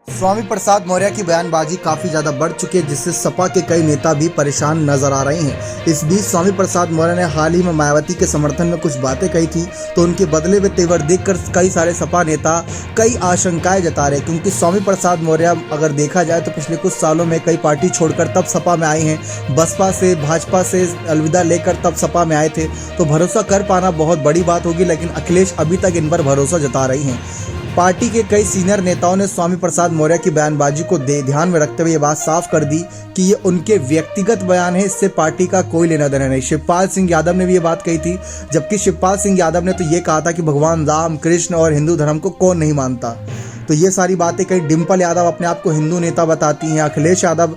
स्वामी प्रसाद मौर्य की बयानबाजी काफ़ी ज़्यादा बढ़ चुकी है, जिससे सपा के कई नेता भी परेशान नजर आ रहे हैं। इस बीच स्वामी प्रसाद मौर्य ने हाल ही में मायावती के समर्थन में कुछ बातें कही थी, तो उनके बदले हुए तेवर देखकर कई सारे सपा नेता कई आशंकाएं जता रहे हैं, क्योंकि स्वामी प्रसाद मौर्य अगर देखा जाए तो पिछले कुछ सालों में कई पार्टी छोड़कर तब सपा में आए हैं। बसपा से, भाजपा से अलविदा लेकर तब सपा में आए थे, तो भरोसा कर पाना बहुत बड़ी बात होगी, लेकिन अखिलेश अभी तक इन पर भरोसा जता रही हैं। पार्टी के कई सीनियर नेताओं ने स्वामी प्रसाद मौर्य की बयानबाजी को ध्यान में रखते हुए ये बात साफ कर दी कि ये उनके व्यक्तिगत बयान है, इससे पार्टी का कोई लेना देना नहीं। शिवपाल सिंह यादव ने भी ये बात कही थी, जबकि शिवपाल सिंह यादव ने तो ये कहा था कि भगवान राम, कृष्ण और हिंदू धर्म को कौन नहीं मानता। तो ये सारी बातें कहीं डिम्पल यादव अपने आप को हिंदू नेता बताती हैं, अखिलेश यादव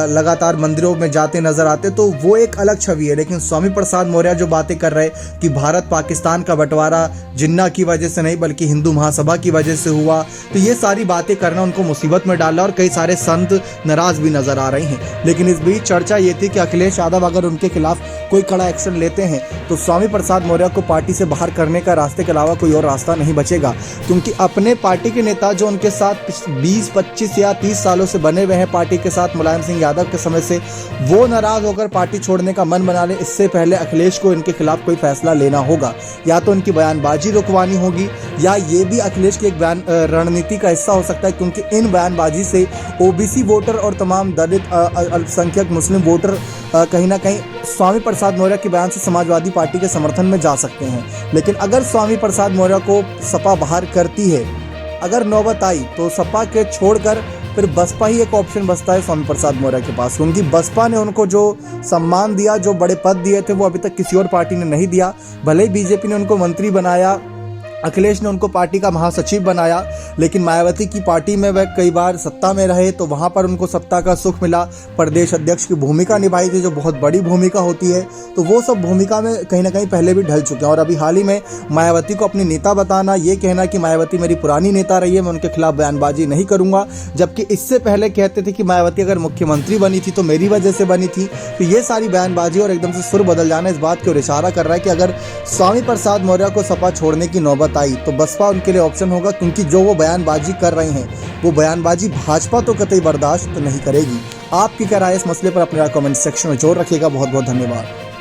लगातार मंदिरों में जाते नजर आते, तो वो एक अलग छवि है। लेकिन स्वामी प्रसाद मौर्य जो बातें कर रहे कि भारत पाकिस्तान का बंटवारा जिन्ना की वजह से नहीं बल्कि हिंदू महासभा की वजह से हुआ, तो ये सारी बातें करना उनको मुसीबत में डाला और कई सारे संत नाराज भी नजर आ रहे हैं। लेकिन इस बीच चर्चा ये थी कि अखिलेश यादव अगर उनके खिलाफ कोई कड़ा एक्शन लेते हैं तो स्वामी प्रसाद मौर्य को पार्टी से बाहर करने का रास्ते के अलावा कोई और रास्ता नहीं बचेगा, क्योंकि अपने पार्टी के नेता जो उनके साथ 20, 25 या 30 सालों से बने हुए हैं पार्टी के साथ मुलायम सिंह यादव के समय से, वो नाराज होकर पार्टी छोड़ने का मन बना ले, इससे पहले अखिलेश को इनके खिलाफ कोई फैसला लेना होगा। या तो उनकी बयानबाजी रुकवानी होगी, या ये भी अखिलेश की एक रणनीति का हिस्सा हो सकता है, क्योंकि इन बयानबाजी से ओबीसी वोटर और तमाम दलित अल्पसंख्यक मुस्लिम वोटर कहीं ना कहीं स्वामी प्रसाद मौर्य के बयान से समाजवादी पार्टी के समर्थन में जा सकते हैं। लेकिन अगर स्वामी प्रसाद मौर्य को सपा बाहर करती है, अगर नौबत आई, तो सपा के छोड़कर फिर बसपा ही एक ऑप्शन बचता है स्वामी प्रसाद मौर्य के पास, क्योंकि बसपा ने उनको जो सम्मान दिया, जो बड़े पद दिए थे, वो अभी तक किसी और पार्टी ने नहीं दिया। भले ही बीजेपी ने उनको मंत्री बनाया, अखिलेश ने उनको पार्टी का महासचिव बनाया, लेकिन मायावती की पार्टी में वह कई बार सत्ता में रहे, तो वहां पर उनको सत्ता का सुख मिला। प्रदेश अध्यक्ष की भूमिका निभाई थी, जो बहुत बड़ी भूमिका होती है, तो वो सब भूमिका में कहीं ना कहीं पहले भी ढल चुके हैं। और अभी हाल ही में मायावती को अपनी नेता बताना, ये कहना कि मायावती मेरी पुरानी नेता रही है, मैं उनके खिलाफ बयानबाजी नहीं करूंगा, जबकि इससे पहले कहते थे कि मायावती अगर मुख्यमंत्री बनी थी तो मेरी वजह से बनी थी। तो ये सारी बयानबाजी और एकदम से सुर बदल जाना इस बात की ओर इशारा कर रहा है कि अगर स्वामी प्रसाद मौर्य को सपा छोड़ने की नौबत आई तो बसपा उनके लिए ऑप्शन होगा, क्योंकि जो वो बयानबाजी कर रहे हैं वो बयानबाजी भाजपा तो कतई बर्दाश्त नहीं करेगी। आपकी क्या राय इस मसले पर अपने कमेंट सेक्शन में जोड़ रखिएगा। बहुत बहुत धन्यवाद।